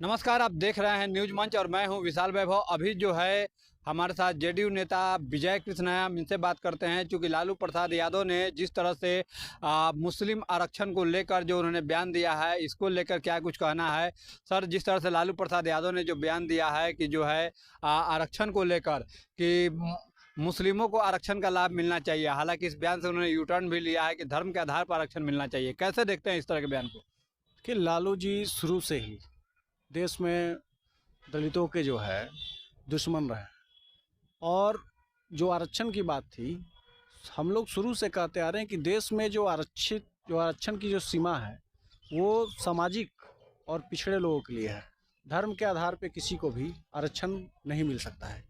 नमस्कार, आप देख रहे हैं न्यूज मंच और मैं हूं विशाल वैभव। अभी जो है हमारे साथ जेडीयू नेता विजय कृष्ण हैं, हम इनसे बात करते हैं। चूँकि लालू प्रसाद यादव ने जिस तरह से मुस्लिम आरक्षण को लेकर जो उन्होंने बयान दिया है, इसको लेकर क्या कुछ कहना है? सर, जिस तरह से लालू प्रसाद यादव ने जो बयान दिया है कि जो है आरक्षण को लेकर कि मुस्लिमों को आरक्षण का लाभ मिलना चाहिए, हालांकि इस बयान से उन्होंने यू टर्न भी लिया है कि धर्म के आधार पर आरक्षण मिलना चाहिए। कैसे देखते हैं इस तरह के बयान को? कि लालू जी शुरू से ही देश में दलितों के जो है दुश्मन रहे। और जो आरक्षण की बात थी, हम लोग शुरू से कहते आ रहे हैं कि देश में जो आरक्षण की जो सीमा है वो सामाजिक और पिछड़े लोगों के लिए है। धर्म के आधार पे किसी को भी आरक्षण नहीं मिल सकता है।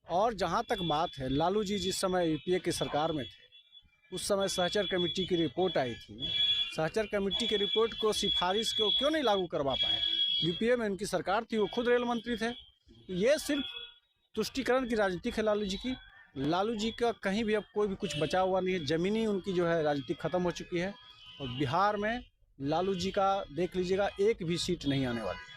और जहाँ तक बात है, लालू जी जिस समय यूपीए की सरकार में थे उस समय सहचर कमेटी की रिपोर्ट आई थी। सहचर कमेटी की रिपोर्ट को सिफारिश को क्यों नहीं लागू करवा पाए? यूपीए में उनकी सरकार थी, वो खुद रेल मंत्री थे। ये सिर्फ तुष्टीकरण की राजनीति है लालू जी की। लालू जी का कहीं भी अब कोई भी कुछ बचा हुआ नहीं है। ज़मीनी उनकी जो है राजनीति ख़त्म हो चुकी है। और बिहार में लालू जी का देख लीजिएगा, एक भी सीट नहीं आने वाली है।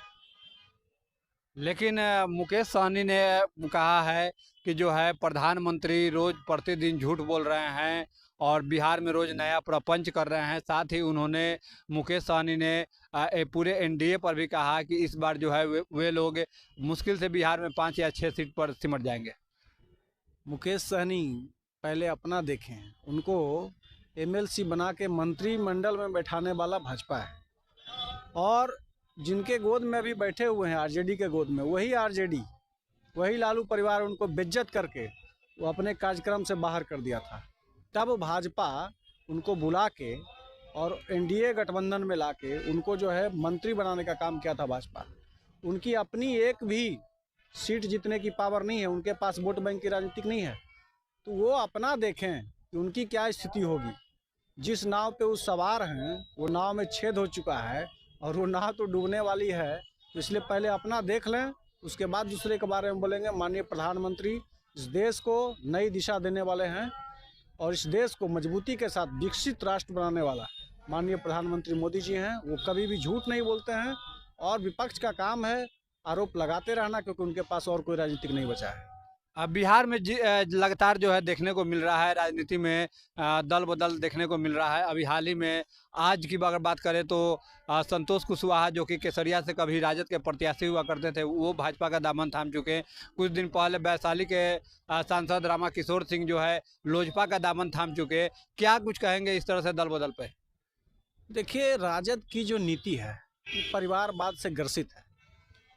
लेकिन मुकेश सहनी ने कहा है कि जो है प्रधानमंत्री रोज प्रतिदिन झूठ बोल रहे हैं और बिहार में रोज नया प्रपंच कर रहे हैं। साथ ही उन्होंने मुकेश सहनी ने पूरे एनडीए पर भी कहा कि इस बार जो है वे लोग मुश्किल से बिहार में 5 या 6 सीट पर सिमट जाएंगे। मुकेश सहनी पहले अपना देखें। उनको एमएलसी बना के मंत्रिमंडल में बैठाने वाला भाजपा है। और जिनके गोद में अभी बैठे हुए हैं आरजेडी के गोद में, वही आरजेडी, वही लालू परिवार उनको बेइज्जत करके वो अपने कार्यक्रम से बाहर कर दिया था। तब भाजपा उनको बुला के और एनडीए गठबंधन में लाके उनको जो है मंत्री बनाने का काम किया था भाजपा। उनकी अपनी एक भी सीट जीतने की पावर नहीं है, उनके पास वोट बैंक की राजनीतिक नहीं है। तो वो अपना देखें कि उनकी क्या स्थिति होगी। जिस नाव पे वो सवार हैं वो नाव में छेद हो चुका है और वो नाव तो डूबने वाली है। तो इसलिए पहले अपना देख लें, उसके बाद दूसरे के बारे में बोलेंगे। माननीय प्रधानमंत्री इस देश को नई दिशा देने वाले हैं और इस देश को मजबूती के साथ विकसित राष्ट्र बनाने वाला माननीय प्रधानमंत्री मोदी जी हैं। वो कभी भी झूठ नहीं बोलते हैं और विपक्ष का काम है आरोप लगाते रहना, क्योंकि उनके पास और कोई राजनीतिक नहीं बचा है। अब बिहार में लगातार जो है देखने को मिल रहा है, राजनीति में दल बदल देखने को मिल रहा है। अभी हाल ही में आज की अगर बात करें तो संतोष कुशवाहा, जो कि केसरिया से कभी राजद के प्रत्याशी हुआ करते थे, वो भाजपा का दामन थाम चुके हैं। कुछ दिन पहले वैशाली के सांसद रामा किशोर सिंह जो है लोजपा का दामन थाम चुके हैं। क्या कुछ कहेंगे इस तरह से दल बदल पे? देखिए, राजद की जो नीति है वो परिवारवाद से ग्रसित है।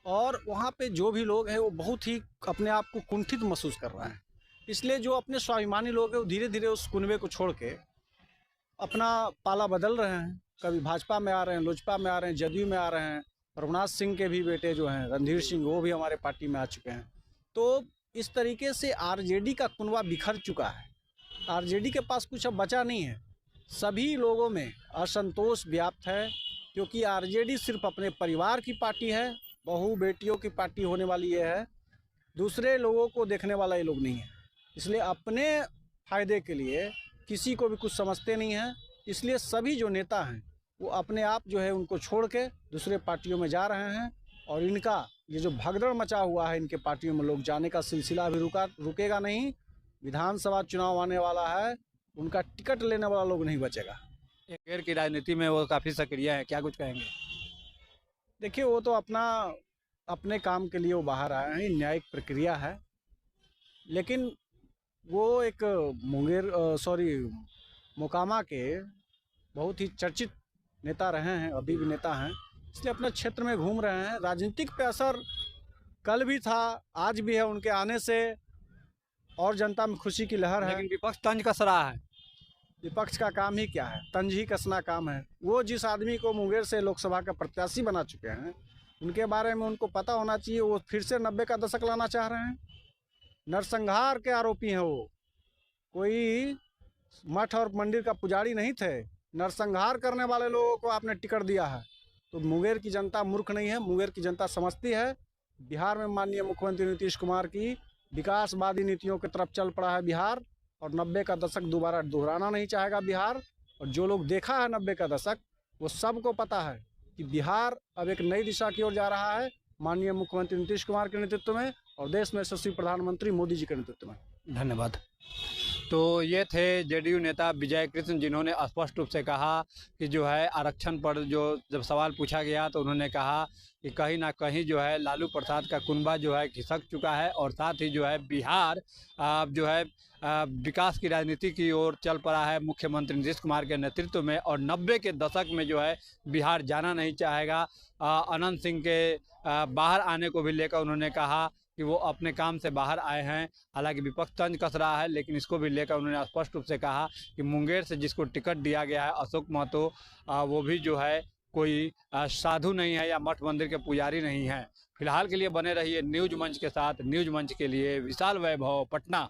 और वहाँ पे जो भी लोग हैं वो बहुत ही अपने आप को कुंठित महसूस कर रहा है। इसलिए जो अपने स्वाभिमानी लोग हैं वो धीरे धीरे उस कुनबे को छोड़ के अपना पाला बदल रहे हैं। कभी भाजपा में आ रहे हैं, लोजपा में आ रहे हैं, जदयू में आ रहे हैं। रघुनाथ सिंह के भी बेटे जो हैं रणधीर सिंह, वो भी हमारे पार्टी में आ चुके हैं। तो इस तरीके से आरजेडी का कुनबा बिखर चुका है। आरजेडी के पास कुछ अब बचा नहीं है। सभी लोगों में असंतोष व्याप्त है, क्योंकि आरजेडी सिर्फ अपने परिवार की पार्टी है, बहू बेटियों की पार्टी होने वाली ये है। दूसरे लोगों को देखने वाला ये लोग नहीं है। इसलिए अपने फायदे के लिए किसी को भी कुछ समझते नहीं हैं। इसलिए सभी जो नेता हैं वो अपने आप जो है उनको छोड़ के दूसरे पार्टियों में जा रहे हैं। और इनका ये जो भगदड़ मचा हुआ है, इनके पार्टियों में लोग जाने का सिलसिला भी रुकेगा नहीं। विधानसभा चुनाव आने वाला है, उनका टिकट लेने वाला लोग नहीं बचेगा। एक घेर की राजनीति में वो काफ़ी सक्रिय है, क्या कुछ कहेंगे? देखिए, वो तो अपने काम के लिए वो बाहर आए हैं, न्यायिक प्रक्रिया है। लेकिन वो एक मोकामा के बहुत ही चर्चित नेता रहे हैं, अभी भी नेता हैं। इसलिए अपने क्षेत्र में घूम रहे हैं। राजनीतिक पे असर कल भी था, आज भी है उनके आने से, और जनता में खुशी की लहर है। लेकिन विपक्ष तंज कस रहा है। विपक्ष का काम ही क्या है? तंज ही कसना काम है। वो जिस आदमी को मुंगेर से लोकसभा का प्रत्याशी बना चुके हैं, उनके बारे में उनको पता होना चाहिए। वो फिर से 90 का दशक लाना चाह रहे हैं। नरसंहार के आरोपी हैं वो। कोई मठ और मंदिर का पुजारी नहीं थे। नरसंहार करने वाले लोगों को आपने टिकट दिया है। तो मुंगेर की जनता मूर्ख नहीं है। मुंगेर की जनता समझती है। बिहार में माननीय मुख्यमंत्री नीतीश कुमार की विकासवादी नीतियों की तरफ चल पड़ा है बिहार। और 90 का दशक दोबारा दोहराना नहीं चाहेगा बिहार। और जो लोग देखा है 90 का दशक, वो सबको पता है कि बिहार अब एक नई दिशा की ओर जा रहा है, माननीय मुख्यमंत्री नीतीश कुमार के नेतृत्व में और देश में यशस्वी प्रधानमंत्री मोदी जी के नेतृत्व में। धन्यवाद। तो ये थे जेडीयू नेता विजय कृष्ण, जिन्होंने स्पष्ट रूप से कहा कि जो है आरक्षण पर जो जब सवाल पूछा गया तो उन्होंने कहा कि कहीं ना कहीं जो है लालू प्रसाद का कुनबा जो है खिसक चुका है और साथ ही जो है बिहार जो है विकास की राजनीति की ओर चल पड़ा है मुख्यमंत्री नीतीश कुमार के नेतृत्व में, और 90 के दशक में जो है बिहार जाना नहीं चाहेगा। अनंत सिंह के बाहर आने को भी लेकर उन्होंने कहा कि वो अपने काम से बाहर आए हैं। हालांकि विपक्ष तंज कस रहा है, लेकिन इसको भी लेकर उन्होंने स्पष्ट रूप से कहा कि मुंगेर से जिसको टिकट दिया गया है अशोक महतो, वो भी जो है कोई साधु नहीं है या मठ मंदिर के पुजारी नहीं है। फिलहाल के लिए बने रहिए न्यूज मंच के साथ। न्यूज मंच के लिए विशाल वैभव, पटना।